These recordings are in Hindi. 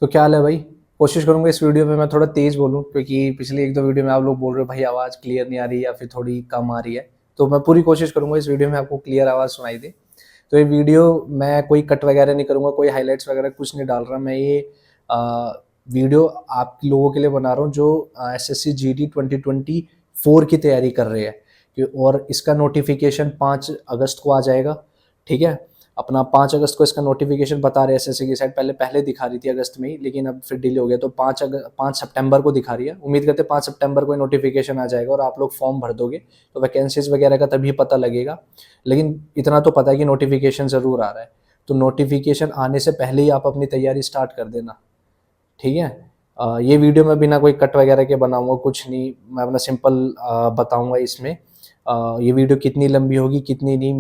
तो क्या हाल है भाई। कोशिश करूंगा इस वीडियो में मैं थोड़ा तेज बोलूं, क्योंकि पिछली एक दो वीडियो में आप लोग बोल रहे हो भाई आवाज़ क्लियर नहीं आ रही या फिर थोड़ी कम आ रही है। तो मैं पूरी कोशिश करूंगा इस वीडियो में आपको क्लियर आवाज़ सुनाई दे। तो ये वीडियो मैं कोई कट वगैरह नहीं करूंगा, कोई हाईलाइट्स वगैरह कुछ नहीं डाल रहा। मैं ये वीडियो आप लोगों के लिए बना रहा हूँ जो SSC GD 2024 की तैयारी कर रहे हैं। और इसका नोटिफिकेशन 5 अगस्त को आ जाएगा। ठीक है, अपना 5 अगस्त को इसका नोटिफिकेशन बता रहे हैं एसएससी की साइड। पहले दिखा रही थी अगस्त में ही, लेकिन अब फिर डिले हो गया, तो 5 सितंबर को दिखा रही है। उम्मीद करते हैं 5 सितंबर को नोटिफिकेशन आ जाएगा और आप लोग फॉर्म भर दोगे तो वैकेंसीज वगैरह का तभी पता लगेगा। लेकिन इतना तो पता है कि नोटिफिकेशन ज़रूर आ रहा है। तो नोटिफिकेशन आने से पहले ही आप अपनी तैयारी स्टार्ट कर देना। ठीक है। ये वीडियो में बिना कोई कट वगैरह के बनाऊंगा कुछ नहीं, मैं अपना सिंपल बताऊंगा इसमें। ये वीडियो कितनी लंबी होगी कितनी नहीं,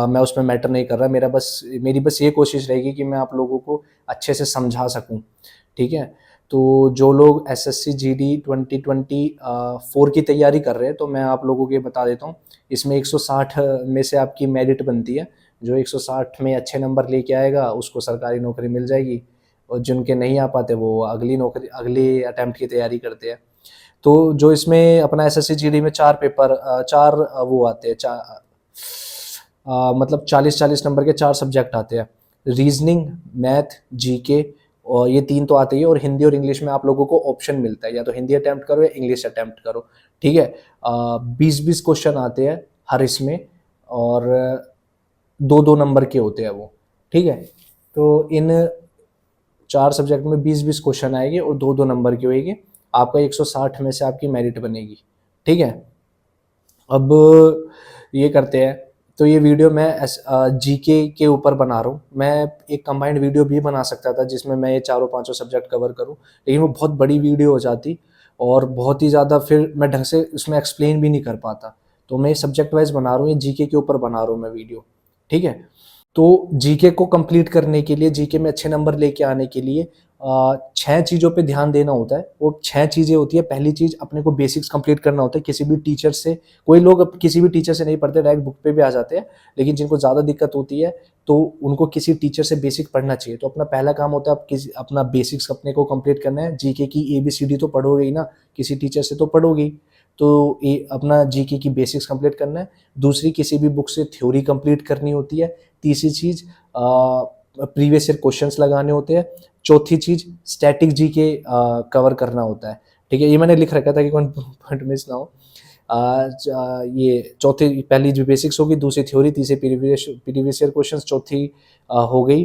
मैं उसमें मैटर नहीं कर रहा। मेरी बस ये कोशिश रहेगी कि मैं आप लोगों को अच्छे से समझा सकूं। ठीक है। तो जो लोग SSC GD 2024 की तैयारी कर रहे हैं, तो मैं आप लोगों को ये बता देता हूँ। इसमें 160 में से आपकी मेरिट बनती है। जो 160 में अच्छे नंबर लेके आएगा उसको सरकारी नौकरी मिल जाएगी, और जिनके नहीं आ पाते वो अगली अटेम्प्ट की तैयारी करते हैं। तो जो इसमें अपना SSC GD में 4 पेपर, चार वो आते हैं, मतलब 40-40 नंबर के 4 सब्जेक्ट आते हैं। रीजनिंग, मैथ, जीके, और ये 3 तो आते ही है। और हिंदी और इंग्लिश में आप लोगों को ऑप्शन मिलता है, या तो हिंदी अटेम्प्ट करो या इंग्लिश अटेम्प्ट करो। ठीक है। 20-20 क्वेश्चन आते हैं हर इसमें, और 2-2 नंबर के होते हैं वो। ठीक है। तो इन 4 सब्जेक्ट में 20-20 क्वेश्चन आएंगे और 2-2 नंबर के होएंगे। आपका 160 में से आपकी मेरिट बनेगी। ठीक है। अब ये करते हैं। तो ये वीडियो मैं जीके के ऊपर बना रहा हूँ। मैं एक कंबाइंड वीडियो भी बना सकता था जिसमें मैं ये चारों पांचों सब्जेक्ट कवर करूँ, लेकिन वो बहुत बड़ी वीडियो हो जाती और बहुत ही ज़्यादा फिर मैं ढंग से उसमें एक्सप्लेन भी नहीं कर पाता। तो मैं सब्जेक्ट वाइज बना रहा हूँ, ये जीके के ऊपर बना रहा हूँ मैं वीडियो। ठीक है। तो जीके को कंप्लीट करने के लिए, जीके में अच्छे नंबर लेके आने के लिए 6 चीज़ों पे ध्यान देना होता है। वो 6 चीज़ें होती है। पहली चीज़, अपने को बेसिक्स कंप्लीट करना होता है किसी भी टीचर से। कोई लोग किसी भी टीचर से नहीं पढ़ते, डायरेक्ट बुक पे भी आ जाते हैं, लेकिन जिनको ज़्यादा दिक्कत होती है तो उनको किसी टीचर से बेसिक पढ़ना चाहिए। तो अपना पहला काम होता है अपना बेसिक्स अपने को कंप्लीट करना है। जीके की ABCD तो पढ़ोगे ही ना, किसी टीचर से तो पढ़ोगे ही। तो ये अपना जीके की बेसिक्स कंप्लीट करना है। दूसरी, किसी भी बुक से थ्योरी कंप्लीट करनी होती है। तीसरी चीज़, प्रीवियस ईयर क्वेश्चंस लगाने होते हैं। चौथी चीज़, स्टैटिक जीके कवर करना होता है। ठीक है, ये मैंने लिख रखा था कि कौन पॉइंट मिस ना हो। ये चौथी, पहली जो बेसिक्स होगी, दूसरी थ्योरी, तीसरी प्रीवियस ईयर क्वेश्चंस, चौथी हो गई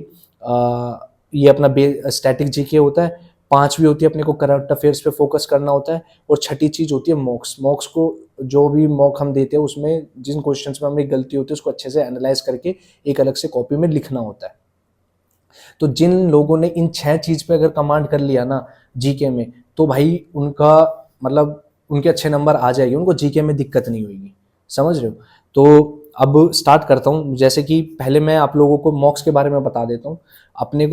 ये अपना स्टैटिक जीके होता है। पांचवी होती है अपने को करंट अफेयर्स पे फोकस करना होता है। और छठी चीज़ होती है मॉक्स। मॉक्स को, जो भी मॉक हम देते हैं उसमें जिन क्वेश्चंस में हमें गलती होती है उसको अच्छे से एनालाइज करके एक अलग से कॉपी में लिखना होता है। तो जिन लोगों ने इन 6 चीज़ पे अगर कमांड कर लिया ना जीके में, तो भाई उनका मतलब उनके अच्छे नंबर आ जाएंगे, उनको जीके में दिक्कत नहीं होगी। समझ रहे हो। तो अब स्टार्ट करता हूँ। जैसे कि पहले मैं आप लोगों को मॉक्स के बारे में बता देता हूँ।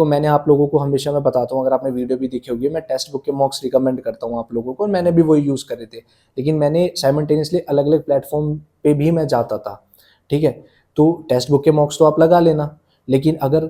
मैंने आप लोगों को हमेशा मैं बताता हूँ, अगर आपने वीडियो भी देखी होगी, मैं टेक्स्ट बुक के मॉक्स रिकमेंड करता हूँ आप लोगों को, और मैंने भी वही यूज़ करे थे। लेकिन मैंने साइमल्टेनियसली अलग अलग प्लेटफॉर्म पे भी मैं जाता था। ठीक है। तो टेक्स्ट बुक के मॉक्स तो आप लगा लेना, लेकिन अगर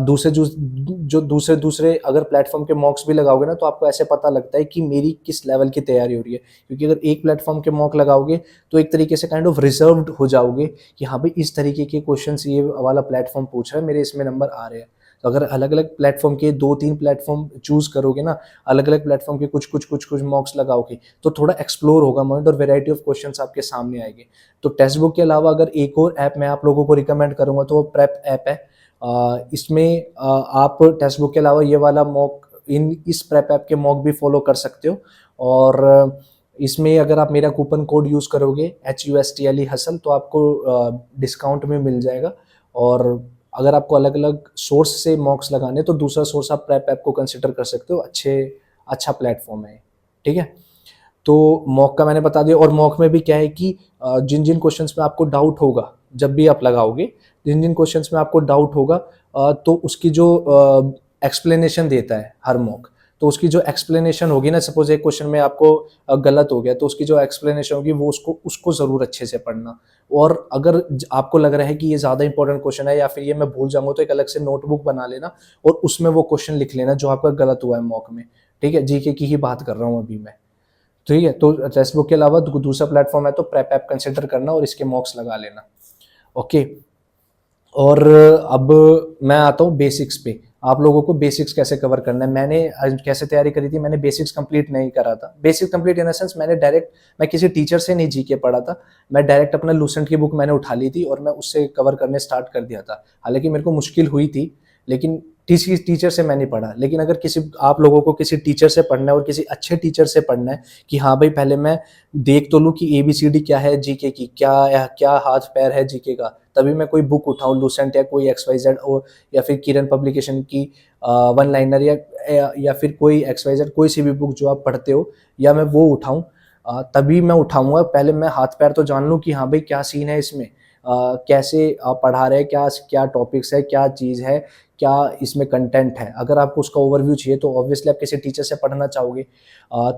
दूसरे जो दूसरे दूसरे अगर प्लेटफॉर्म के मॉक्स भी लगाओगे ना, तो आपको ऐसे पता लगता है कि मेरी किस लेवल की तैयारी हो रही है। क्योंकि अगर एक प्लेटफॉर्म के मॉक लगाओगे तो एक तरीके से काइंड ऑफ रिजर्व्ड हो जाओगे कि हाँ भाई इस तरीके के क्वेश्चंस ये वाला प्लेटफॉर्म पूछ रहा है, मेरे इसमें नंबर आ रहे हैं। तो अगर अलग अलग प्लेटफॉर्म के 2-3 प्लेटफॉर्म चूज करोगे ना, अलग अलग प्लेटफॉर्म के कुछ मॉक्स लगाओगे, तो थोड़ा एक्सप्लोर होगा माइंड और वेराइटी ऑफ क्वेश्चंस आपके सामने आएंगे। तो टेक्स्ट बुक के अलावा अगर एक और ऐप मैं आप लोगों को रिकमेंड करूंगा तो वो प्रेप ऐप है। इसमें आप टेक्स्ट बुक के अलावा ये वाला मॉक, इस प्रेप ऐप के मॉक भी फॉलो कर सकते हो। और इसमें अगर आप मेरा कूपन कोड यूज़ करोगे HUSTLE हसल, तो आपको डिस्काउंट में मिल जाएगा। और अगर आपको अलग अलग सोर्स से मॉक्स लगाने तो दूसरा सोर्स आप प्रेप ऐप को कंसिडर कर सकते हो। अच्छा प्लेटफॉर्म है। ठीक है। तो मॉक का मैंने बता दिया। और मॉक में भी क्या है कि जिन जिन क्वेश्चंस में आपको डाउट होगा, जब भी आप लगाओगे, जिन जिन क्वेश्चंस में आपको डाउट होगा, तो उसकी जो एक्सप्लेनेशन देता है हर मॉक, तो उसकी जो एक्सप्लेनेशन होगी ना, सपोज एक क्वेश्चन में आपको गलत हो गया तो उसकी जो एक्सप्लेनेशन होगी वो उसको ज़रूर अच्छे से पढ़ना। और अगर आपको लग रहा है कि ये ज़्यादा इंपॉर्टेंट क्वेश्चन है या फिर ये मैं भूल जाऊंगा, तो एक अलग से नोटबुक बना लेना और उसमें वो क्वेश्चन लिख लेना जो आपका गलत हुआ है मॉक में। ठीक है, जीके की ही बात कर रहा हूँ अभी मैं। ठीक है, तो टेक्स्ट बुक के अलावा दूसरा प्लेटफॉर्म है तो प्रेप ऐप कंसिडर करना और इसके मॉक्स लगा लेना। ओके, और अब मैं आता हूँ बेसिक्स पे। आप लोगों को बेसिक्स कैसे कवर करना है। मैंने कैसे तैयारी करी थी, मैंने बेसिक्स कंप्लीट नहीं करा था। Basic complete in the sense मैं किसी टीचर से नहीं जीके पढ़ा था, मैं डायरेक्ट अपना लूसेंट की बुक मैंने उठा ली थी और मैं उससे कवर करने स्टार्ट कर दिया था। हालांकि मेरे को मुश्किल हुई थी, लेकिन किसी टीचर से मैं नहीं पढ़ा। लेकिन अगर किसी आप लोगों को किसी टीचर से पढ़ना है और किसी अच्छे टीचर से पढ़ना है कि हाँ भाई पहले मैं देख तो लूँ कि ABCD क्या है जीके की, क्या हाथ पैर है जीके का, तभी मैं कोई बुक उठाऊं, लूसेंट या कोई XYZ और या फिर किरण पब्लिकेशन की वन लाइनर या फिर कोई XYZ कोई सी भी बुक जो आप पढ़ते हो, या मैं वो उठाऊं, तभी मैं उठाऊंगा। पहले मैं हाथ पैर तो जान लूं कि हाँ भाई क्या सीन है इसमें, कैसे पढ़ा रहे हैं, क्या क्या टॉपिक्स है, क्या चीज़ है, क्या इसमें कंटेंट है। अगर आपको उसका ओवरव्यू चाहिए तो ऑब्वियसली आप किसी टीचर से पढ़ना चाहोगे।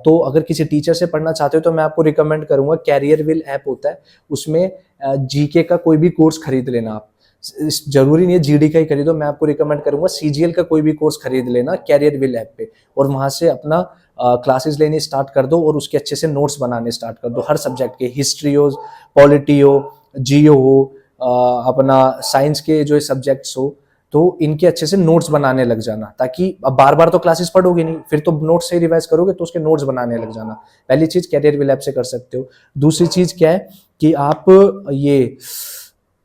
तो अगर किसी टीचर से पढ़ना चाहते हो तो मैं आपको रिकमेंड करूंगा, कैरियर विल ऐप होता है, उसमें जीके का कोई भी कोर्स खरीद लेना आप। जरूरी नहीं है GD का ही खरीदो, मैं आपको रिकमेंड करूंगा CGL का कोई भी कोर्स खरीद लेना कैरियर विल ऐप पे, और वहां से अपना क्लासेस लेनी स्टार्ट कर दो और उसके अच्छे से नोट्स बनाने स्टार्ट कर दो हर सब्जेक्ट के, हिस्ट्री हो, पॉलिटी हो, जियो हो, अपना साइंस के जो सब्जेक्ट्स हो, तो इनके अच्छे से नोट्स बनाने लग जाना। ताकि अब बार बार तो क्लासेस पढ़ोगे नहीं, फिर तो नोट्स से रिवाइज करोगे, तो उसके नोट्स बनाने लग जाना। पहली चीज कैरियर विल ऐप से कर सकते हो। दूसरी चीज क्या है कि आप ये,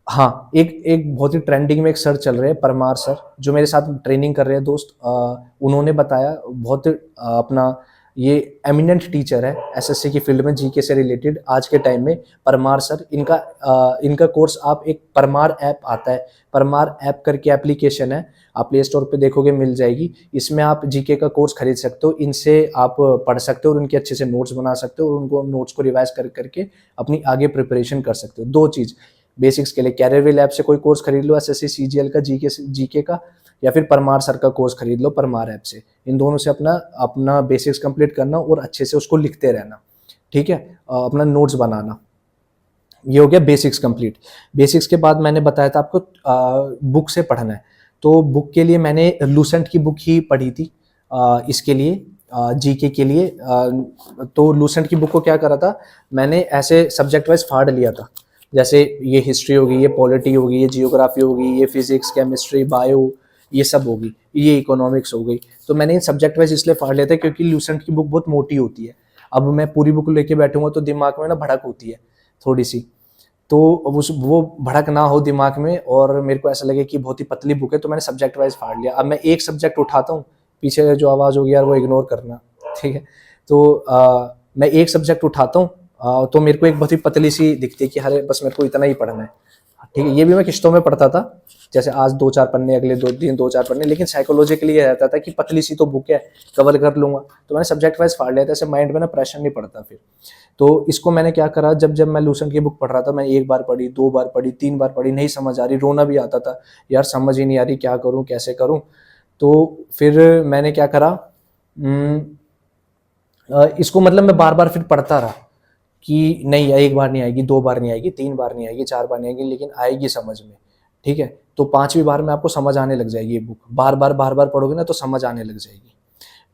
हाँ, एक बहुत ही ट्रेंडिंग में एक सर चल रहे हैं, परमार सर, जो मेरे साथ ट्रेनिंग कर रहे हैं दोस्त, उन्होंने बताया बहुत अपना, ये एमिनेंट टीचर है SSC की फील्ड में जीके से रिलेटेड आज के टाइम में, परमार सर। इनका कोर्स आप, एक परमार ऐप आता है, परमार ऐप करके एप्लीकेशन है, आप प्ले स्टोर पे देखोगे मिल जाएगी। इसमें आप जीके का कोर्स खरीद सकते हो, इनसे आप पढ़ सकते हो और उनके अच्छे से नोट्स बना सकते हो और उनको नोट्स को रिवाइज करके अपनी आगे प्रिपरेशन कर सकते हो। दो चीज़ बेसिक्स के लिए, कैरियर विल ऐप से कोई कोर्स खरीद लो SSC CGL का, जीके का, या फिर परमार सर का कोर्स खरीद लो परमार ऐप से। इन दोनों से अपना अपना बेसिक्स कंप्लीट करना और अच्छे से उसको लिखते रहना। ठीक है, अपना नोट्स बनाना। ये हो गया बेसिक्स कंप्लीट। बेसिक्स के बाद मैंने बताया था आपको बुक से पढ़ना है, तो बुक के लिए मैंने लूसेंट की बुक ही पढ़ी थी इसके लिए, जीके के लिए। तो लूसेंट की बुक को क्या करा था, मैंने ऐसे सब्जेक्ट वाइज फाड़ लिया था। जैसे ये हिस्ट्री होगी, ये पॉलिटी होगी, ये जियोग्राफी होगी, ये फिजिक्स, केमिस्ट्री, बायो, ये सब होगी, ये इकोनॉमिक्स हो गई। तो मैंने इन सब्जेक्ट वाइज इसलिए फाड़ लिया था क्योंकि लूसेंट की बुक बहुत मोटी होती है। अब मैं पूरी बुक लेके बैठूंगा तो दिमाग में ना भड़क होती है थोड़ी सी, तो वो भड़क ना हो दिमाग में और मेरे को ऐसा लगे कि बहुत ही पतली बुक है, तो मैंने सब्जेक्ट वाइज फाड़ लिया। अब मैं एक सब्जेक्ट उठाता हूँ, पीछे जो आवाज़ होगी यार वो इग्नोर करना, ठीक है। तो मैं एक सब्जेक्ट उठाता हूँ तो मेरे को एक बहुत ही पतली सी दिखती है कि अरे बस मेरे को इतना ही पढ़ना है, ठीक है। ये भी मैं किस्तों में पढ़ता था, जैसे आज 2-4 पन्ने, अगले 2 दिन 2-4 पन्ने, लेकिन साइकोलॉजिकली ये रहता था कि पतली सी तो बुक है, कवर कर लूंगा। तो मैंने सब्जेक्ट वाइज फाड़ लिया था, ऐसे माइंड में ना प्रेशर नहीं पड़ता फिर। तो इसको मैंने क्या करा, जब मैं लूसेंट की बुक पढ़ रहा था, मैंने 1 बार पढ़ी, 2 बार पढ़ी, 3 बार पढ़ी, नहीं समझ आ रही, रोना भी आता था यार, समझ ही नहीं आ रही, क्या करूँ कैसे करूँ। तो फिर मैंने क्या करा, इसको मतलब मैं बार बार फिर पढ़ता रहा कि नहीं, 1 बार नहीं आएगी, 2 बार नहीं आएगी, 3 बार नहीं आएगी, 4 बार नहीं आएगी, लेकिन आएगी समझ में, ठीक है। तो 5वीं बार में आपको समझ आने लग जाएगी ये बुक, बार बार पढ़ोगे ना तो समझ आने लग जाएगी,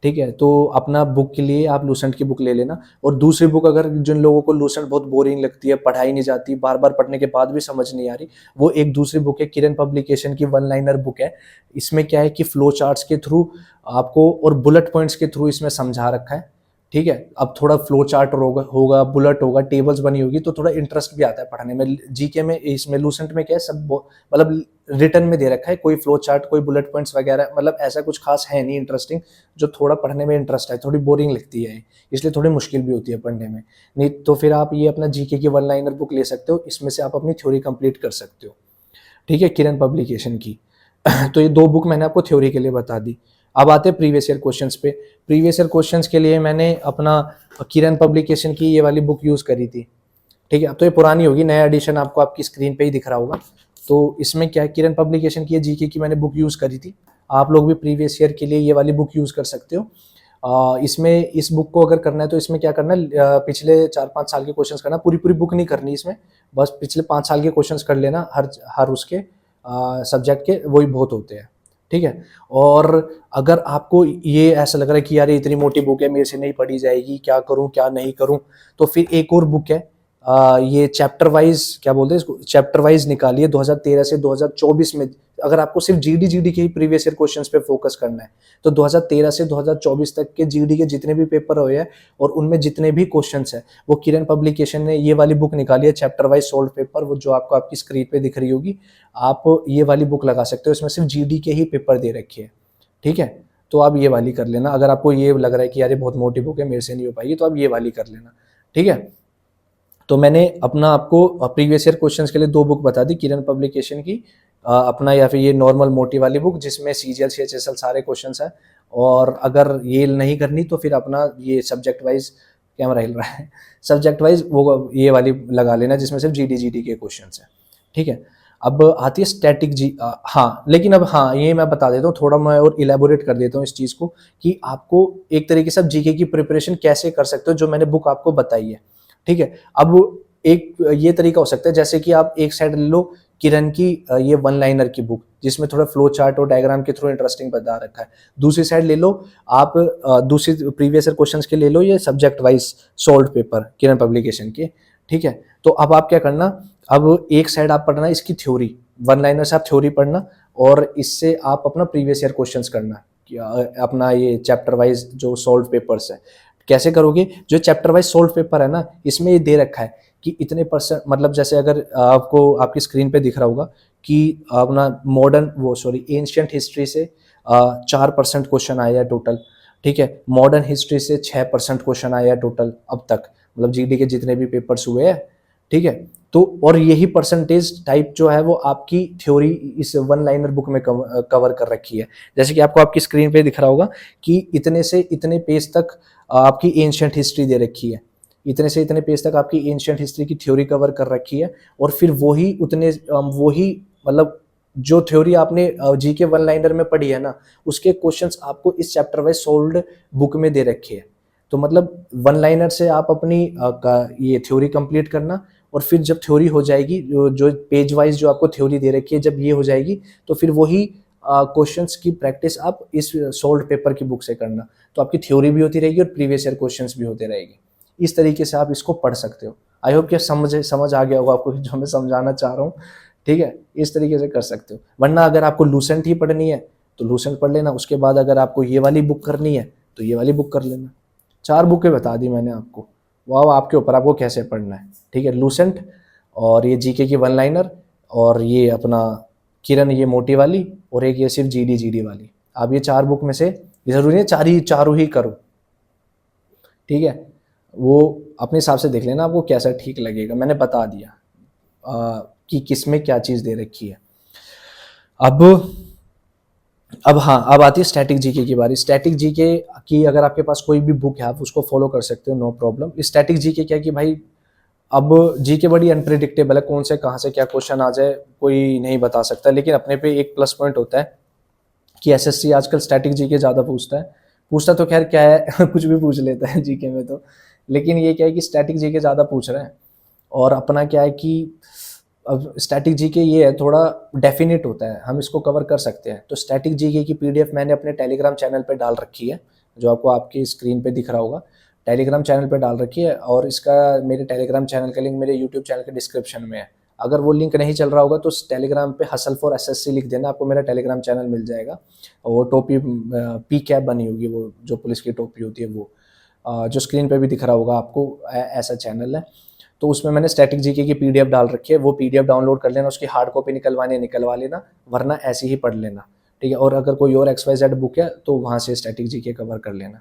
ठीक है। तो अपना बुक के लिए आप लूसेंट की बुक ले लेना। और दूसरी बुक, अगर जिन लोगों को लूसेंट बहुत बोरिंग लगती है, पढ़ाई नहीं जाती, बार बार पढ़ने के बाद भी समझ नहीं आ रही, वो एक दूसरी बुक है, किरण पब्लिकेशन की वन लाइनर बुक है। इसमें क्या है कि फ्लो चार्ट्स के थ्रू आपको और बुलेट पॉइंट्स के थ्रू इसमें समझा रखा है, ठीक है। अब थोड़ा फ्लो चार्ट होगा, बुलेट होगा, टेबल्स बनी होगी, तो थोड़ा इंटरेस्ट भी आता है पढ़ने में। जीके में, इसमें लूसेंट में क्या है, सब मतलब रिटर्न में दे रखा है, कोई फ्लो चार्ट, कोई बुलेट पॉइंट्स वगैरह, मतलब ऐसा कुछ खास है नहीं इंटरेस्टिंग, जो थोड़ा पढ़ने में इंटरेस्ट है। थोड़ी बोरिंग लगती है इसलिए थोड़ी मुश्किल भी होती है पढ़ने में। नहीं तो फिर आप ये अपना जीके की वन लाइनर बुक ले सकते हो, इसमें से आप अपनी थ्योरी कंप्लीट कर सकते हो, ठीक है, किरण पब्लिकेशन की। तो ये 2 बुक मैंने आपको थ्योरी के लिए बता दी। अब आते हैं प्रीवियस ईयर क्वेश्चंस पे। प्रीवियस ईयर क्वेश्चंस के लिए मैंने अपना किरण पब्लिकेशन की ये वाली बुक यूज़ करी थी, ठीक है। अब तो ये पुरानी होगी, नया एडिशन आपको आपकी स्क्रीन पे ही दिख रहा होगा। तो इसमें क्या है, किरण पब्लिकेशन की जीके की मैंने बुक यूज़ करी थी। आप लोग भी प्रीवियस ईयर के लिए ये वाली बुक यूज़ कर सकते हो। इसमें इस बुक को अगर करना है तो इसमें क्या करना है, पिछले 4-5 साल के क्वेश्चंस करना, पूरी बुक नहीं करनी इसमें, बस पिछले 5 साल के क्वेश्चंस कर लेना, हर उसके सब्जेक्ट के, वही बहुत होते हैं, ठीक है। और अगर आपको ये ऐसा लग रहा है कि यार ये इतनी मोटी बुक है, मेरे से नहीं पढ़ी जाएगी, क्या करूं क्या नहीं करूं, तो फिर एक और बुक है, ये चैप्टर वाइज, क्या बोलते हैं इसको, चैप्टर वाइज निकालिए 2013 से 2024 में। अगर आपको सिर्फ जीडी के ही प्रीवियस ईयर क्वेश्चंस पे फोकस करना है तो 2013 से 2024 तक के जीडी के जितने भी पेपर हुए हैं और उनमें जितने भी क्वेश्चंस हैं, वो किरण पब्लिकेशन ने ये वाली बुक निकाली है, चैप्टर वाइज सोल्व पेपर, वो जो आपको आपकी स्क्रीन पे दिख रही होगी, आप ये वाली बुक लगा सकते हो, इसमें सिर्फ जीडी के ही पेपर दे रखे हैं, ठीक है। तो आप ये वाली कर लेना, अगर आपको ये लग रहा है कि यार ये बहुत मोटी बुक है, मेरे से नहीं हो पाएगी, तो आप ये वाली कर लेना, ठीक है। तो मैंने अपना आपको प्रीवियस ईयर क्वेश्चंस के लिए 2 बुक बता दी, किरण पब्लिकेशन की अपना, या फिर ये नॉर्मल मोटी वाली बुक जिसमें सीजीएल सीएचएसएल सारे क्वेश्चंस हैं, और अगर ये नहीं करनी तो फिर अपना ये सब्जेक्ट वाइज, कैमरा हिल रहा है, सब्जेक्ट वाइज वो ये वाली लगा लेना जिसमें सिर्फ जीडी के क्वेश्चंस हैं, ठीक है। अब आती है स्टैटिक हाँ, लेकिन अब हाँ ये मैं बता देता हूँ, थोड़ा मैं और इलेबोरेट कर देता हूँ इस चीज़ को, कि आपको एक तरीके से जीके की प्रिपरेशन कैसे कर सकते हो, जो मैंने बुक आपको बताई है, ठीक है। अब एक ये तरीका हो सकता है, जैसे कि आप एक साइड ले लो किरण की ये वन लाइनर की बुक, जिसमें थोड़ा फ्लो चार्ट और डायग्राम के थ्रू इंटरेस्टिंग बता रखा है, दूसरी साइड ले लो आप दूसरी प्रीवियस ईयर क्वेश्चंस के ले लो ये सब्जेक्ट वाइज सोल्व पेपर किरण पब्लिकेशन के, ठीक है। तो अब आप क्या करना, अब एक साइड आप पढ़ना इसकी थ्योरी, वन लाइनर से आप थ्योरी पढ़ना, और इससे आप अपना प्रीवियस ईयर क्वेश्चंस करना, अपना ये चैप्टर वाइज जो सोल्व पेपर्स है। कैसे करोगे, जो चैप्टर वाइज सोल्व पेपर है ना, इसमें ये दे रखा है कि इतने %, मतलब जैसे अगर आपको आपकी स्क्रीन पे दिख रहा होगा कि अपना मॉडर्न एंशियंट हिस्ट्री से 4% क्वेश्चन आया है टोटल, ठीक है। मॉडर्न हिस्ट्री से 6% क्वेश्चन आया है टोटल अब तक, मतलब जीडी के जितने भी पेपर्स हुए हैं, ठीक है। तो और यही परसेंटेज टाइप जो है वो आपकी थ्योरी इस वन लाइनर बुक में कवर कर रखी है। जैसे कि आपको आपकी स्क्रीन पे दिख रहा होगा कि इतने से इतने पेज तक आपकी एंशियंट हिस्ट्री दे रखी है, इतने से इतने पेज तक आपकी एंशियंट हिस्ट्री की थ्योरी कवर कर रखी है, और फिर वही मतलब जो थ्योरी आपने जीके वन लाइनर में पढ़ी है ना, उसके क्वेश्चंस आपको इस चैप्टर वाइज सोल्व्ड बुक में दे रखे हैं। तो मतलब वन लाइनर से आप अपनी ये थ्योरी कंप्लीट करना, और फिर जब थ्योरी हो जाएगी, जो पेज वाइज जो आपको थ्योरी दे रखी है, जब ये हो जाएगी तो फिर वही क्वेश्चंस की प्रैक्टिस आप इस सोल्व्ड पेपर की बुक से करना, तो आपकी थ्योरी भी होती रहेगी और प्रीवियस ईयर क्वेश्चंस भी होते रहेंगे। इस तरीके से आप इसको पढ़ सकते हो। आई होप कि समझ आ गया होगा आपको जो मैं समझाना चाह रहा हूँ, ठीक है। इस तरीके से कर सकते हो, वरना अगर आपको लूसेंट ही पढ़नी है तो लूसेंट पढ़ लेना, उसके बाद अगर आपको ये वाली बुक करनी है तो ये वाली बुक कर लेना। 4 बुकें बता दी मैंने आपको, वो आपके ऊपर आपको कैसे पढ़ना है, ठीक है। लूसेंट, और ये जीके की वन लाइनर, और ये अपना किरण ये मोटी वाली, और एक ये सिर्फ जीडी वाली। आप ये 4 बुक में से जरूरी है चारों ही करो, ठीक है। वो अपने हिसाब से देख लेना आपको कैसा ठीक लगेगा, मैंने बता दिया कि किस में क्या चीज़ दे रखी है। अब हाँ, अब आती है स्टैटिक जीके की बारी। स्टैटिक जीके की अगर आपके पास कोई भी बुक है आप उसको फॉलो कर सकते हो, नो प्रॉब्लम। स्टैटिक जीके क्या कि भाई अब जीके बड़ी अनप्रिडिक्टेबल है, कौन से कहाँ से क्या क्वेश्चन आ जाए कोई नहीं बता सकता, लेकिन अपने पे एक प्लस पॉइंट होता है कि एसएससी आजकल स्टैटिक जीके ज़्यादा पूछता तो खैर क्या है कुछ भी पूछ लेता है जीके में तो, लेकिन ये क्या है कि स्टैटिक जीके ज़्यादा पूछ रहे हैं। और अपना क्या है कि अब स्टैटिक जीके ये है थोड़ा डेफिनेट होता है, हम इसको कवर कर सकते हैं। तो स्टैटिक जीके की पीडीएफ मैंने अपने टेलीग्राम चैनल पे डाल रखी है, जो आपको आपकी स्क्रीन पे दिख रहा होगा, टेलीग्राम चैनल पे डाल रखी है, और इसका मेरे टेलीग्राम चैनल का लिंक मेरे यूट्यूब चैनल के डिस्क्रिप्शन में है। अगर वो लिंक नहीं चल रहा होगा तो टेलीग्राम पे हसल फॉर एसएससी लिख देना, आपको मेरा टेलीग्राम चैनल मिल जाएगा। और वो टोपी पी कैप बनी होगी, वो जो पुलिस की टोपी होती है वो, जो स्क्रीन पे भी दिख रहा होगा आपको, ऐसा चैनल है। तो उसमें मैंने स्टैटिक जीके की पीडीएफ डाल रखी है, वो पीडीएफ डाउनलोड कर लेना, उसकी हार्ड कॉपी निकलवा लेना, वरना ऐसे ही पढ़ लेना, ठीक है। और अगर कोई और XYZ बुक है तो वहाँ से स्टैटिक जीके कवर कर लेना।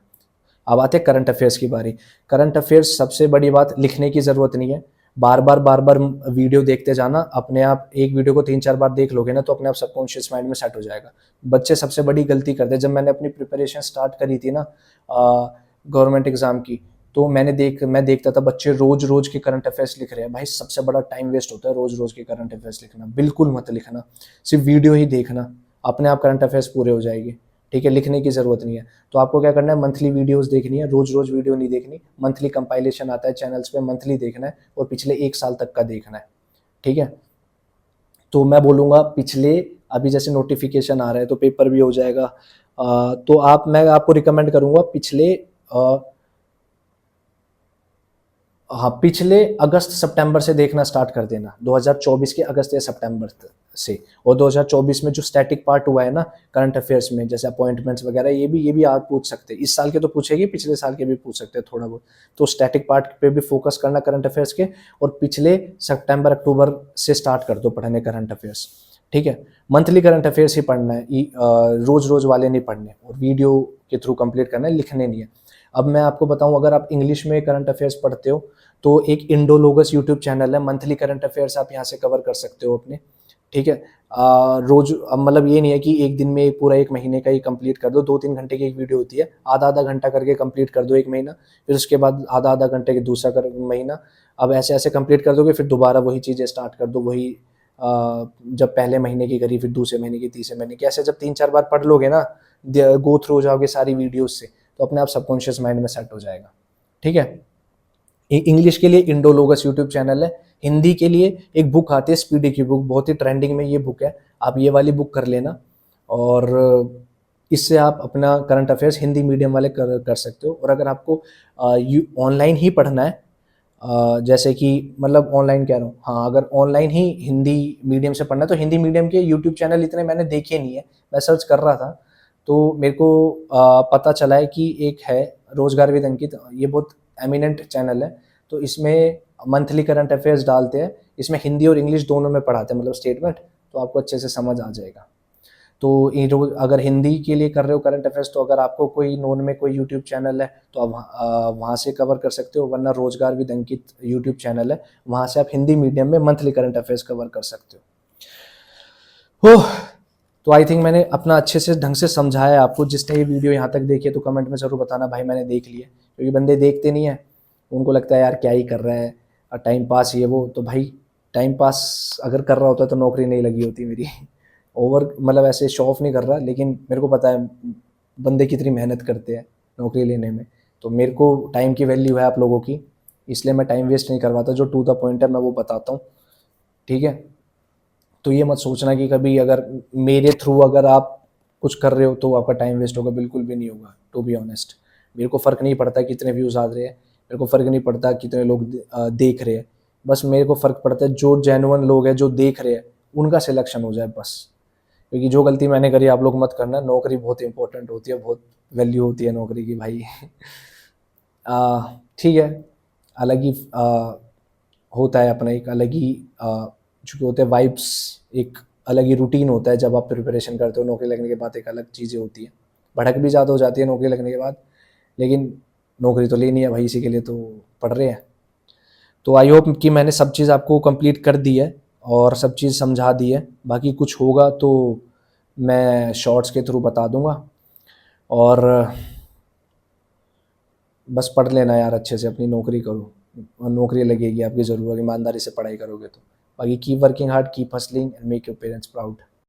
अब आते हैं करंट अफेयर्स की बारी। करंट अफेयर्स सबसे बड़ी बात, लिखने की ज़रूरत नहीं है, बार बार वीडियो देखते जाना, अपने आप एक वीडियो को 3-4 बार देख लोगे ना तो अपने आप सबकॉन्शियस माइंड में सेट हो जाएगा। बच्चे सबसे बड़ी गलती करते हैं, जब मैंने अपनी प्रिपरेशन स्टार्ट करी थी ना गवर्नमेंट एग्जाम की, तो मैं देखता था बच्चे रोज के करंट अफेयर्स लिख रहे हैं। भाई सबसे बड़ा टाइम वेस्ट होता है रोज के करंट अफेयर्स लिखना, बिल्कुल मत लिखना, सिर्फ वीडियो ही देखना, अपने आप करंट अफेयर्स पूरे हो जाएंगे, ठीक है, लिखने की ज़रूरत नहीं है। तो आपको क्या करना है, मंथली वीडियोस देखनी है, रोज़ रोज़ वीडियो नहीं देखनी, मंथली कंपाइलेशन आता है चैनल्स पे, मंथली देखना है और पिछले 1 साल तक का देखना है, ठीक है। तो मैं बोलूँगा पिछले, अभी जैसे नोटिफिकेशन आ रहा है तो पेपर भी हो जाएगा, तो मैं आपको रिकमेंड करूँगा पिछले हाँ, पिछले अगस्त सितंबर से देखना स्टार्ट कर देना, 2024 के अगस्त या सितंबर से। और 2024 में जो स्टैटिक पार्ट हुआ है ना करंट अफेयर्स में, जैसे अपॉइंटमेंट्स वगैरह, ये भी आप पूछ सकते हैं। इस साल के तो पूछेगी, पिछले साल के भी पूछ सकते हैं थोड़ा बहुत। तो स्टैटिक पार्ट पे भी फोकस करना करंट अफेयर्स के, और पिछले सितंबर अक्टूबर से स्टार्ट कर दो पढ़ने करंट अफेयर्स, ठीक है। मंथली करंट अफेयर्स ही पढ़ना है, रोज रोज वाले नहीं पढ़ने, और वीडियो के थ्रू कंप्लीट करना है, लिखने नहीं है। अब मैं आपको बताऊं, अगर आप इंग्लिश में करंट अफेयर्स पढ़ते हो तो एक इंडोलोगस यूट्यूब चैनल है, मंथली करंट अफेयर्स आप यहाँ से कवर कर सकते हो अपने, ठीक है। रोज, अब मतलब ये नहीं है कि एक दिन में पूरा 1 महीने का ही कंप्लीट कर दो, 2-3 घंटे की एक वीडियो होती है, आधा आधा घंटा करके कंप्लीट कर दो 1 महीना, फिर उसके बाद आधा आधा घंटे के दूसरा महीना। अब ऐसे ऐसे कंप्लीट कर दोगे, फिर दोबारा वही चीज़ें स्टार्ट कर दो, वही जब पहले महीने की करी, फिर दूसरे महीने की, तीसरे महीने की, ऐसे जब 3-4 बार पढ़ लोगे ना, गो थ्रू हो जाओगे सारी वीडियोस से, तो अपने आप सबकॉन्शियस माइंड में सेट हो जाएगा, ठीक है। इंग्लिश के लिए इंडोलोगस यूट्यूब चैनल है। हिंदी के लिए एक बुक आती है, स्पीडी की बुक, बहुत ही ट्रेंडिंग में ये बुक है, आप ये वाली बुक कर लेना, और इससे आप अपना करंट अफेयर्स हिंदी मीडियम वाले कर सकते हो। और अगर आपको ऑनलाइन ही पढ़ना है, जैसे कि मतलब ऑनलाइन कह रहा हूँ, हाँ, अगर ऑनलाइन ही हिंदी मीडियम से पढ़ना है तो हिंदी मीडियम के यूट्यूब चैनल इतने मैंने देखे नहीं है, मैं सर्च कर रहा था तो मेरे को पता चला है कि एक है रोजगार विद अंकित, ये बहुत एमिनेंट चैनल है। तो इसमें मंथली करंट अफेयर्स डालते हैं, इसमें हिंदी और इंग्लिश दोनों में पढ़ाते हैं, मतलब स्टेटमेंट, तो आपको अच्छे से समझ आ जाएगा। तो अगर हिंदी के लिए कर रहे हो करंट अफेयर्स, तो अगर आपको कोई नोन में कोई यूट्यूब चैनल है तो आप वहाँ से कवर कर सकते हो, वरना रोजगार विद अंकित यूट्यूब चैनल है, वहाँ से आप हिंदी मीडियम में मंथली करंट अफेयर्स कवर कर सकते हो। ओह, तो आई थिंक मैंने अपना अच्छे से ढंग से समझाया है आपको। जिसने ये वीडियो यहाँ तक देखी है तो कमेंट में ज़रूर बताना भाई मैंने देख लिया, क्योंकि बंदे देखते नहीं है, उनको लगता है यार क्या ही कर रहा है, और टाइम पास ये वो। तो भाई टाइम पास अगर कर रहा होता तो नौकरी नहीं लगी होती मेरी। ओवर मतलब ऐसे शो ऑफ नहीं कर रहा, लेकिन मेरे को पता है बंदे कितनी मेहनत करते हैं नौकरी लेने में। तो मेरे को टाइम की वैल्यू है आप लोगों की, इसलिए मैं टाइम वेस्ट नहीं करवाता, जो टू द पॉइंट है मैं वो बताता हूँ, ठीक है। तो ये मत सोचना कि कभी अगर मेरे थ्रू अगर आप कुछ कर रहे हो तो आपका टाइम वेस्ट होगा, बिल्कुल भी नहीं होगा, टू बी ऑनेस्ट। मेरे को फ़र्क नहीं पड़ता कितने व्यूज़ आ रहे हैं, मेरे को फ़र्क नहीं पड़ता कितने लोग देख रहे हैं, बस मेरे को फ़र्क पड़ता है जो जेन्युइन लोग हैं जो देख रहे हैं उनका सिलेक्शन हो जाए बस। क्योंकि जो गलती मैंने करी आप लोग मत करना, नौकरी बहुत इंपॉर्टेंट होती है, बहुत वैल्यू होती है नौकरी की भाई। ठीक है, अलग ही होता है अपना एक अलग ही चूँकि होते हैं वाइब्स, एक अलग ही रूटीन होता है जब आप प्रिपरेशन करते हो नौकरी लगने के बाद, एक अलग चीज़ें होती हैं, भड़क भी ज़्यादा हो जाती है नौकरी लगने के बाद, लेकिन नौकरी तो लेनी है भाई, इसी के लिए तो पढ़ रहे हैं। तो आई होप कि मैंने सब चीज़ आपको कंप्लीट कर दी है और सब चीज़ समझा दी है, बाकी कुछ होगा तो मैं शॉर्ट्स के थ्रू बता दूंगा। और बस पढ़ लेना यार अच्छे से, अपनी नौकरी करो, और नौकरी लगेगी आपकी ज़रूर, ईमानदारी से पढ़ाई करोगे तो। बाकी keep working hard, keep hustling and make your parents proud.